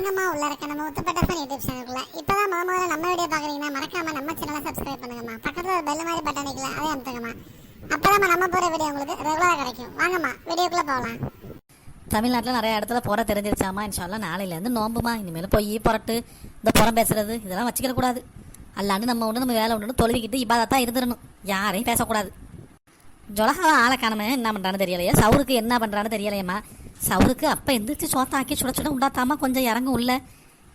வாங்கம்மா உள்ள இருக்க நம்ம உத்தப்பட்ட ஃபன் யூடியூப் சேனலுக்குள்ள இப்பதான் முதல்ல நம்ம வீடியோ பாக்குறீங்கன்னா மறக்காம நம்ம சேனலை சப்ஸ்கிரைப் பண்ணுங்கம்மா. பக்கத்துல ஒரு பெல் மாதிரி பட்டன் இருக்குல்ல அதை அமுத்துங்கம்மா. அப்பதான் நம்ம போற வீடியோ உங்களுக்கு ரெகுலரா கிடைக்கும். வாங்கம்மா வீடியோக்குள்ள போகலாம். தமிழ்நாட்டில் நிறைய இடத்துல புற தெரிஞ்சிருச்சாமா. இன்ஷால்லா நாளையிலேருந்து நோம்புமா. இனிமேல் போய் புறட்டு இந்த புறம் பேசுறது இதெல்லாம் வச்சுக்கிற கூடாது. அல்லாண்டு நம்ம ஒன்று நம்ம வேலை ஒன்று தொழுவிக்கிட்டு இபாதத்தான் இருந்துடணும். யாரையும் பேசக்கூடாது. ஜொலகா ஆளை காணமே என்ன பண்ணுறான்னு தெரியலையே. சவுருக்கு என்ன பண்ணுறான்னு தெரியலையம்மா. சவுருக்கு அப்போ எந்திரிச்சு சோத்தாக்கி சுட சுட உண்டாத்தாமா கொஞ்சம் இறங்கும் உள்ள.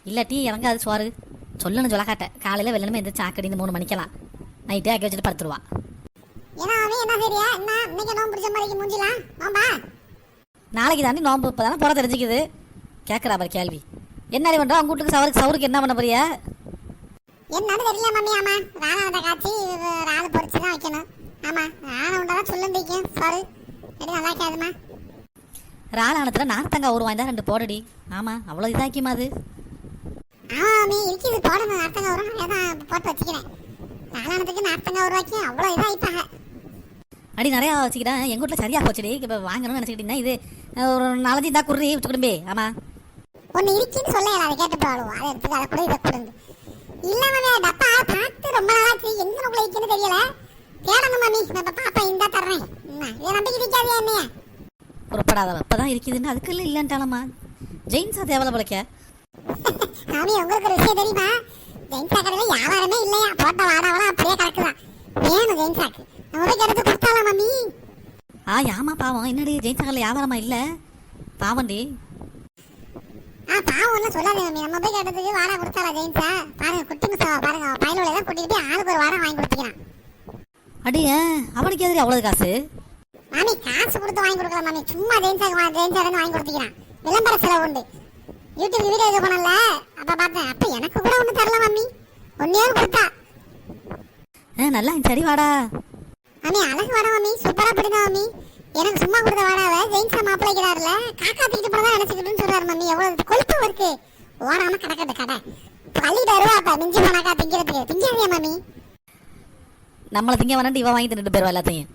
இல்லாட்டி இறங்காது சோறு. சொல்லணும் ஜொலகாட்ட காலையில் வெள்ளனமே எந்திரிச்சு ஆக்கடி இந்த 3 மணிக்கெல்லாம் நைட்டே ஆக்கி வச்சுட்டு படுத்துருவா. நாளைக்கு தாண்டி நோம்பு. இப்போ தானே புற தெரிஞ்சுக்குது. கேட்குறா பாரு கேள்வி. என்ன பண்ணுறா அவங்க வீட்டுக்கு சவுருக்கு என்ன பண்ண போறியா? என்னன்னு தெரியல மம்மி. ஆமா ராணா காய்ச்சி ராணு பொரிச்சு தான் வைக்கணும். ஆமா ராணா உண்டாதான் சொல்லுங்க சாரி எது நல்லா கேதுமா. ராணானத்தில் நார்த்தங்காய் உருவாய்ந்தா 2 போடடி. ஆமா அவ்வளோ இதாக்கிமா அது. ஆமா மம்மி இருக்குது போடணும். நார்த்தங்காய் உருவா ஏதான் போட்டு வச்சுக்கிறேன். ராணானத்துக்கு நார்த்தங்காய் உருவாக்கி அவ்வளோ இதாகிப்பாங்க. அடி நிறையா வச்சுக்கிறேன். எங்கள் வீட்டில் சரியாக போச்சுடி. இப்போ வாங்கணும்னு நினச்சிக்கிட்டீங்கன்னா இது ஒரு 4 தான் குருவி வச்சுக்கிடும்பே. ஆமா ஒன்று இருக்குன்னு சொல்ல அதை கேட்டு போடுவோம். அதை எடுத்து அதை கூட இதை கொடுங்க. இல்ல மம்மி டப்பா பார்த்து ரொம்ப நாளாச்சு. எங்க உங்களை இருக்குன்னு தெரியல. தேடணும் மம்மி. நான் பாப்பா இந்த தர்றேன். இதை நம்பிக்கை இருக்காது என்னைய உருப்படாத அப்பதான் இருக்குதுன்னு அதுக்குள்ள இல்லைன்ட்டாலம்மா. ஜெயின்ஸா தேவலை போலக்க. மாமி உங்களுக்கு ஒரு விஷயம் தெரியுமா? ஜெயின்ஸா கடையில் வியாபாரமே இல்லையா. போட்ட வாடாவெல்லாம் அப்படியே கிடக்குதான். வேணும் ஜெயின்ஸாக்கு நம்ம போய் எடுத்து கொடுத்தாலாம் மம்மி. ஆமா பாவம். என்னடி ஜெயின்ஸா கடையில் வியாபாரமா இல்ல? பாவண்டி. பாவம் ஒன்றும் சொல்லாதே மம்மி. நம்ம போய் கேட்டதுக்கு வாடகை கொடுத்தாலா ஜெயின்ஸா? பாருங்க குட்டி முசாவா பாருங்க. பயலோட தான் கூட்டிட்டு போய் ஆளுக்கு ஒரு வாடகை வாங்கி கொடுத்துக்கிறான். அடிய அவனுக்கு எதிரி அவ்வளவு காசு? மாமி காசு கொடுத்து வாங்கி கொடுக்கல மாமி. சும்மா ஜெயின்ஸாக்கு வாங்கி கொடுத்துக்கிறான். விளம்பர செலவு உண்டு. யூடியூப் வீடியோ இது பண்ணல அப்ப பார்த்தேன். அப்ப எனக்கு கூட ஒண்ணு தரல மம்மி. ஒன்னேவும் கொடுத்தா. நல்லா சரி வாடா மாமி. அழகு வாடா மம்மி. சூப்பரா பிடிக்கும் மம்மி. எனக்கு சும்மா கொடுத்த வாடாவை ஜெயின்ஸா மாப்பிள்ளைக்கிறாருல காக்கா தூக்கிட்டு போனதான் நினைச்சுக்கிட்டுன்னு சொல்றாரு மம்மி. எவ்வளவு கொழுப்பு இருக்கு. ஓடாம கிடக்கட்டு கடை பள்ளிட்டு வருவா. அப்ப மிஞ்சி போனாக்கா திங்கிறதுக்கு திங்காதியா மம்மி. நம்மளை திங்க வேணாண்டு இவன் வாங்கி தின்னுட்டு போயிருவா எல்லாத்தையும்.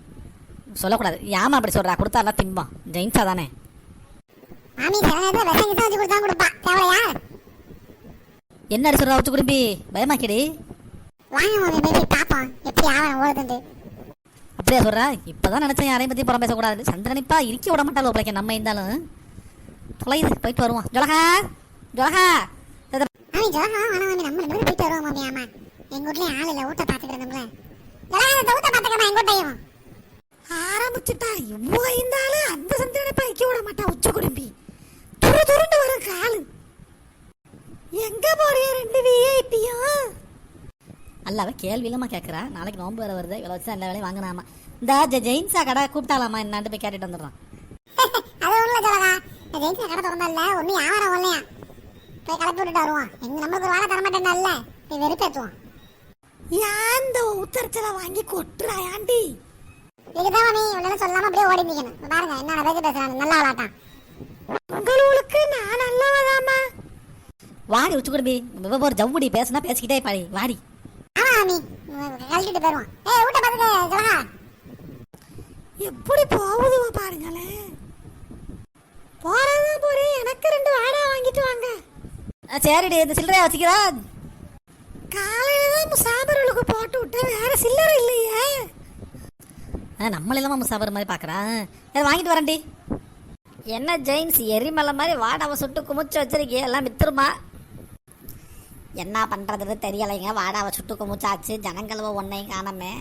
சொல்லக்கூடாது. ஏமா அப்படி சொல்றா? கொடுத்தா எல்லாம் திம்பான். ஜெயின்ஸா தானே மாமி. சில நேரத்தில் விஷம் கிட்ட வச்சு கொடுத்தா கொடுப்பா. தேவையா? என்ன அடி சொல்றா? வச்சு குடும்பி பயமாக்கிடி. வாங்க மாமி பேசி பாப்போம் எப்படி ஆவரம் ஓடுதுண்டு. அப்படியா சொல்றா? இப்பதான் நினைச்சேன் யாரையும் பத்தி புறம் பேசக்கூடாது. சந்திரனிப்பா இருக்க விட மாட்டாலும் பிள்ளைக்க நம்ம இருந்தாலும் தொலைது. போயிட்டு வருவோம். ஜொலகா ஜொலகா மாமி. ஜொலகா வேணா மாமி. நம்ம 2 பேரும் போயிட்டு வருவோம் மாமி. ஆமா எங்க வீட்லயும் ஆள் இல்ல. ஊட்ட பாத்துக்கிறோம்ல. ஜொலகா ஊட்ட பாத்துக்கமா எங்க வீட்டையும் ஆரம்பிச்சுட்டா. எவ்வளோ இருந்தாலும் அந்த சந்திரனிப்பா இருக்க விட மாட்டா. உச்ச குடும்பி துருண்டு வரும் காலு. எங்க போறிய 2 விஐபியும்? அல்லாவ கேள்வி இல்லாம கேட்கறா. நாளைக்கு நோம்பு வேற வருது. இவ்வளோ வச்சு எல்லா வேலையும் வாங்கினாமா. இந்த ஜெயின்ஸா கடை கூப்பிட்டாலாமா என்னான்னு போய் கேட்டுட்டு வந்துடுறான். அது ஒண்ணுல ஜொலகா. ஜெயின்ஸா கடை திறந்தா ஒண்ணு வியாபாரம் இல்லையா. போய் கிளப்பி விட்டுட்டு வருவோம். எங்க நம்மளுக்கு ஒரு வாழை தரமாட்டேன்ல போய் வெறுப்பேற்றுவோம். இந்த உத்தரத்துல வாங்கி கொட்டுறாயாண்டி. இதுதான் மாமி. ஒன்னு சொல்லாம அப்படியே ஓடி நிக்கணும். பாருங்க என்ன பேசி பேசுறாங்க. நல்லா விளாட்டான். உங்களுக்கு நான் நல்லவதாமா. வாடி உச்சு குடும்பி. ஒரு ஜவுடி பேசுனா பேசிக்கிட்டே பாடி வாடி. ஆமா மாமி. கழட்டிட்டு போயிருவான். ஊட்ட பாத்துக்க ஜொலகா. எப்படி போகுது பாருங்களே. போறதா போறேன். எனக்கு 2 வாடா வாங்கிட்டு வாங்க. சரிடி. இந்த சில்லறையா வச்சுக்கிறா. காலையில தான் முசாபர்களுக்கு போட்டு விட்டு வேற சில்லறை இல்லையே. நம்மள இல்லாம முசாபர் மாதிரி பாக்குறான். வாங்கிட்டு வரேன்டி. என்ன ஜெயின்ஸ் எரிமலை மாதிரி வாடாவை சுட்டு குமிச்சு வச்சிருக்கே. எல்லாம் வித்துருமா? என்ன பண்றதுன்னு தெரியலைங்க. வாடாவை சுட்டு குமிச்சாச்சு. ஜனங்களவ ஒன்னையும் காணமே.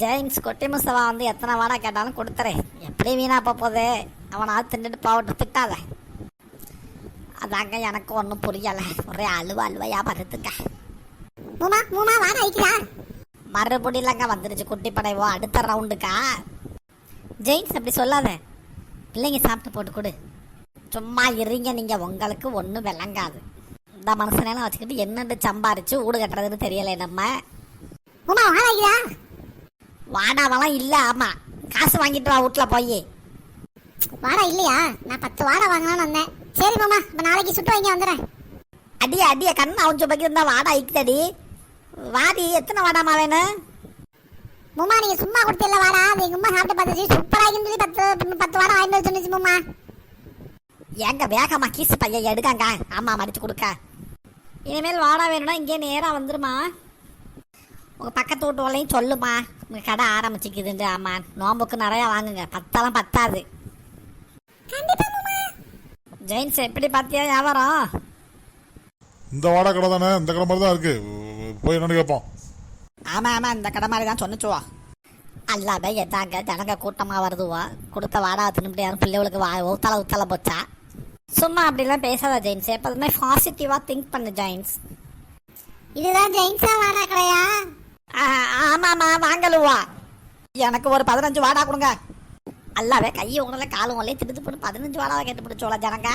ஜெயின்ஸ் கொட்டி முசவா வந்து எத்தனை வாடா கேட்டாலும் கொடுத்துறேன். எப்படி வீணா போகுது. அவனாவது தின்னுட்டு போட்டு திட்டாத. அதாங்க எனக்கு ஒன்றும் புரியலை. ஒரே அழுவையா பருத்துக்க. மூமா வாடா வைக்கிறா. மறுபடியிலங்க வந்துருச்சு குட்டி படைவோ அடுத்த ரவுண்டுக்கா. ஜெயின்ஸ் அப்படி சொல்லாத. பிள்ளைங்க சாப்பிட்டு போட்டு கொடு. சும்மா இருங்க நீங்க. உங்களுக்கு ஒன்றும் விளங்காது. இந்த மனுஷனெல்லாம் வச்சுக்கிட்டு என்னென்று சம்பாரிச்சு ஊடு கட்டுறதுன்னு தெரியலை நம்ம. வாடாவெல்லாம் இல்ல. ஆமா காசு வாங்கிட்டு வா வீட்டுல போய். வாடா இல்லையா? நான் 10 வாடா வாங்கலாம்னு வந்தேன். சரி மாமா இப்ப நாளைக்கு சுட்டு வாங்கி வந்துடுறேன். அடிய கண்ணு அவங்க பக்கி இருந்தா வாடா ஐக்குதடி. வாடி. எத்தனை வாடாமா வேணும்? மும்மா நீங்க சும்மா கொடுத்தல வாடா. அது எங்க அம்மா சாப்பிட்டு பார்த்துச்சு. சூப்பரா இருந்து 10 வாடா வாங்கி வந்துச்சு மும்மா. எங்க வேகமா கீசு பையன் எடுக்காங்க. ஆமா மடிச்சு கொடுக்க. இனிமேல் வாடா வேணும்னா இங்கே நேராக வந்துருமா. உங்கள் பக்கத்து வீட்டுவளையும் சொல்லுமா உங்கள் கடை ஆரம்பிச்சிக்குதுண்டு. ஆமாம் நோம்புக்கு நிறையா வாங்குங்க, பத்தாலாம் பத்தாது. ஜெயின்ஸ் எப்படி பார்த்தியா வியாபாரம்? இந்த வாடகை கடை தானே, இந்த கடை மாதிரி தான் இருக்கு. போய் என்னன்னு கேட்போம். ஆமாம் ஆமாம் இந்த கடை மாதிரி தான் சொன்னிச்சுவா. அல்லாத எதாங்க ஜனங்க கூட்டமாக வருதுவா. கொடுத்த வாடகை தின்னுட்டு யாரும் பிள்ளைகளுக்கு ஊத்தலை போச்சா. சும்மா அப்படிலாம் பேசாத ஜெயின்ஸ். எப்போதுமே பாசிட்டிவாக திங்க் பண்ணு ஜெயின்ஸ். இதுதான் ஜெயின்ஸா வாடா கடையா? ஆமாம்மா வாங்கலுவா. எனக்கு ஒரு 15 வாடா கொடுங்க. அல்லாவே கையை உங்கள காலும் உங்களே திட்டு போட்டு 15 வாடாவை கேட்டு பிடிச்சோல ஜனங்க.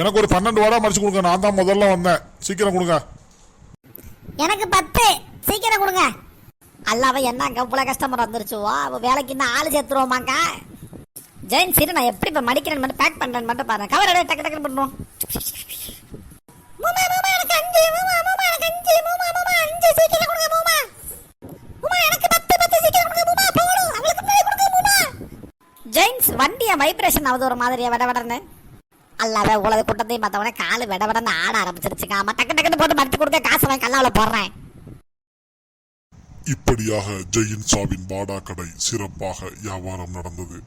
எனக்கு ஒரு 12 வாடகை மடிச்சு கொடுங்க. நான் தான் முதல்ல வந்தேன். சீக்கிரம் கொடுங்க. எனக்கு 10 சீக்கிரம் கொடுங்க. அல்லாவே என்னங்க இவ்வளோ கஸ்டமர் வந்துருச்சுவோ. வேலைக்கு இன்னும் ஆள் சேர்த்துருவோமாங்க. ஜெயின் சரி நான் எப்படி இப்போ மடிக்கிறேன் மட்டும் பேக் பண்ணுறேன்னு மட்டும் பாருங்க. கவர் எடுத்து டக்கு டக்குன்னு பண்ணுறோம். ஜெயின்ஸ் வண்டியை வைப்ரேஷன் ஆகுது ஒரு மாதிரியா விடவிடன்னு. அல்லாவே உலக கூட்டத்தையும் பார்த்தவொடனே காலு விடவிடன்னு ஆட ஆரம்பிச்சிருச்சுங்க. ஆமா டக்கு டக்குன்னு போட்டு மடிச்சு கொடுக்க காசு வாங்கி கல்லாவில் போடுறேன். இப்படியாக ஜெயின்ஸாவின் வாடா கடை சிறப்பாக வியாபாரம் நடந்தது.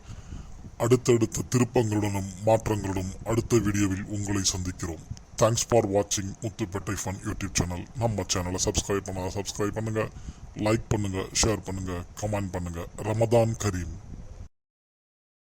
அடுத்தடுத்த திருப்பங்களுடனும் மாற்றங்களுடன் அடுத்த வீடியோவில் உங்களை சந்திக்கிறோம். தேங்க்ஸ் ஃபார் வாட்சிங் முத்துப்பேட்டை ஃபன் யூடியூப் சேனல். நம்ம சேனலை சப்ஸ்கிரைப் பண்ணுங்க, லைக் பண்ணுங்க, ஷேர் பண்ணுங்க, கமெண்ட் பண்ணுங்க. ரமதான் கரீம்.